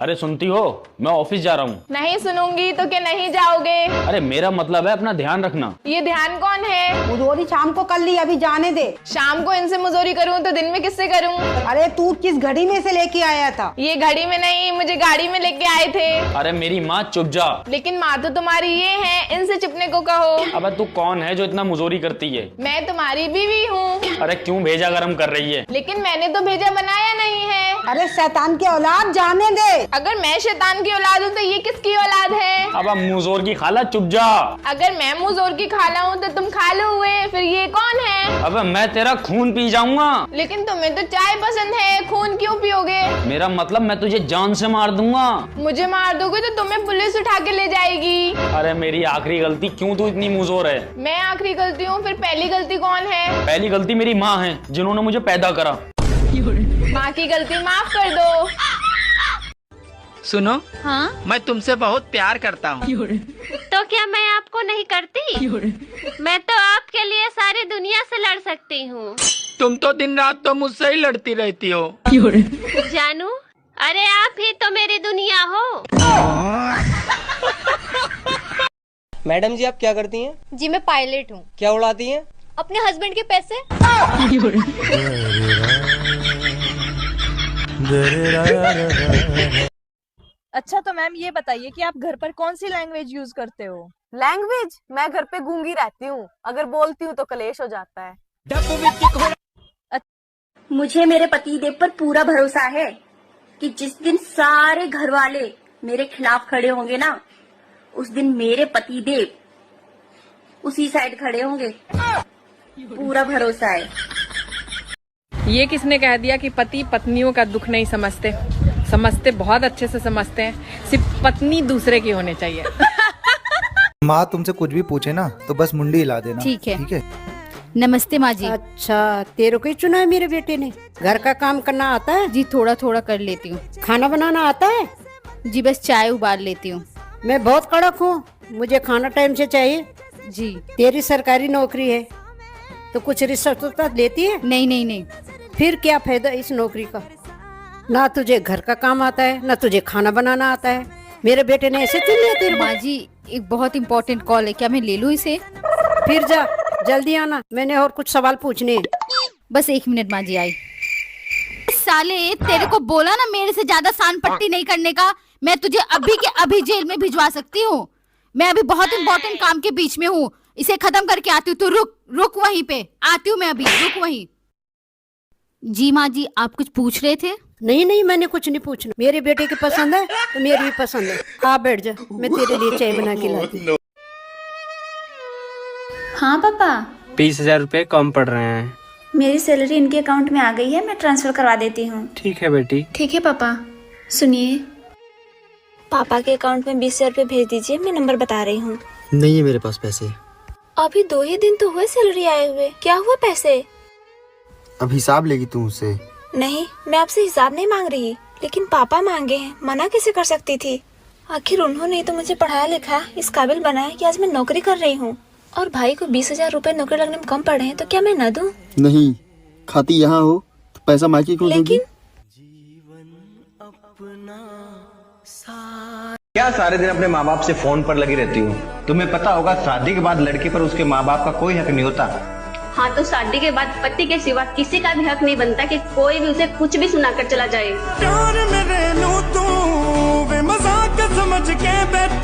अरे सुनती हो, मैं ऑफिस जा रहा हूँ। नहीं सुनूंगी तो क्या नहीं जाओगे? अरे मेरा मतलब है अपना ध्यान रखना। ये ध्यान कौन है? मुजोरी शाम को कर ली, अभी जाने दे। शाम को इनसे मुजोरी करूँ तो दिन में किससे करूँ? अरे तू किस घड़ी में से लेके आया था? ये घड़ी में नहीं, मुझे गाड़ी में लेके आए थे। अरे मेरी माँ चुप जा। लेकिन माँ तो तुम्हारी ये है, इनसे चुपने को कहो। अबे तू कौन है जो इतना मुजोरी करती है? मैं तुम्हारी बीवी हूँ। अरे क्यों भेजा गरम कर रही है? लेकिन मैंने तो भेजा बनाया नहीं है। अरे शैतान के औलाद, जाने दे। अगर मैं शैतान की औलाद हूँ तो ये किसकी औलाद है? अब मुजोर की खाला चुप जा। अगर मैं मुजोर की खाला हूँ तो तुम खालू हुए, फिर ये कौन है? अब मैं तेरा खून पी जाऊंगा। लेकिन तुम्हें तो चाय पसंद है, खून क्यों पियोगे? मेरा मतलब मैं तुझे जान से मार दूंगा। मुझे मार दोगे तो तुम्हें पुलिस उठा के ले जाएगी। अरे मेरी आखिरी गलती, क्यों तू इतनी मुजोर है? मैं आखिरी गलती हूँ, फिर पहली गलती कौन है? पहली गलती मेरी माँ है, जिन्होंने मुझे पैदा करा। माँ की गलती माफ कर दो। सुनो, हाँ? मैं तुमसे बहुत प्यार करता हूँ। तो क्या मैं आपको नहीं करती? मैं तो आपके लिए सारी दुनिया से लड़ सकती हूँ। तुम तो दिन रात तो मुझसे ही लड़ती रहती हो। जानू, अरे आप ही तो मेरी दुनिया हो। मैडम जी, आप क्या करती हैं? जी मैं पायलट हूँ। क्या उड़ाती हैं? अपने हस्बैंड के पैसे। अच्छा तो मैम ये बताइए कि आप घर पर कौन सी लैंग्वेज यूज करते हो? लैंग्वेज? मैं घर पे गूंगी रहती हूँ, अगर बोलती हूँ तो कलेश हो जाता है। मुझे मेरे पतिदेव पर पूरा भरोसा है कि जिस दिन सारे घर वाले मेरे खिलाफ खड़े होंगे ना, उस दिन मेरे पतिदेव उसी साइड खड़े होंगे। पूरा भरोसा है। ये किसने कह दिया कि पति पत्नियों का दुख नहीं समझते? समझते, बहुत अच्छे से समझते हैं। सिर्फ पत्नी दूसरे की होनी चाहिए। माँ तुमसे कुछ भी पूछे ना तो बस मुंडी हिला देना। ठीक है। ठीक है। नमस्ते माँ जी। अच्छा, तेरे को ही चुना है मेरे बेटे ने? घर का काम करना आता है? जी थोड़ा थोड़ा कर लेती हूँ। खाना बनाना आता है? जी बस चाय उबाल लेती हूँ। मैं बहुत कड़क हूँ, मुझे खाना टाइम से चाहिए। जी। तेरी सरकारी नौकरी है तो कुछ रिश्वत तो लेती है? नहीं नहीं नहीं। फिर क्या फायदा इस नौकरी का? ना तुझे घर का काम आता है, ना तुझे खाना बनाना आता है। मेरे बेटे ने ऐसे चुन लिया तेरे को? माँ जी एक बहुत इम्पोर्टेंट कॉल है, क्या मैं ले लूँ इसे? फिर जा, जल्दी आना, मैंने और कुछ सवाल पूछने हैं। बस 1 मिनट माँ जी आई। साले तेरे को बोला ना मेरे से ज्यादा सान पट्टी नहीं करने का। मैं तुझे अभी के अभी जेल में भिजवा सकती हूँ। मैं अभी बहुत इम्पोर्टेंट काम के बीच में हूँ, इसे खत्म करके आती हूँ। तू रुक वहीं पे, आती हूँ मैं अभी, रुक वहीं। जी माँ जी आप कुछ पूछ रहे थे? नहीं नहीं, मैंने कुछ नहीं पूछना। मेरे बेटे की पसंद है तो मेरी भी पसंद है। आ बैठ जा, मैं तेरे लिए चाय बना के लाती हूँ। हाँ पापा, 20,000 रुपए कम पड़ रहे हैं। मेरी सैलरी इनके अकाउंट में आ गई है, मैं ट्रांसफर करवा देती हूँ। ठीक है बेटी। ठीक है पापा। सुनिए, पापा के अकाउंट में 20,000 रुपए भेज दीजिए, मैं नंबर बता रही हूँ। नहीं है मेरे पास पैसे। अभी 2 ही दिन तो हुए सैलरी आए हुए, क्या हुआ पैसे? अब हिसाब लेगी तू उससे? नहीं, मैं आपसे हिसाब नहीं मांग रही, लेकिन पापा मांगे हैं, मना कैसे कर सकती थी? आखिर उन्होंने तो मुझे पढ़ाया लिखा, इस काबिल बनाया कि आज मैं नौकरी कर रही हूँ। और भाई को 20,000 रुपए नौकरी लगने में कम पड़े हैं तो क्या मैं न दूं? नहीं, खाती यहाँ हो तो पैसा मायके क्यों दोगी? क्या सारे दिन अपने माँ बाप से फोन पर लगी रहती हूँ? तुम्हें पता होगा शादी के बाद लड़के पर उसके माँ बाप का कोई हक नहीं होता। हाँ तो शादी के बाद पति के सिवा किसी का भी हक नहीं बनता कि कोई भी उसे कुछ भी सुना कर चला जाए। प्यार मेरे नो तू वे मजाक समझ के बैठ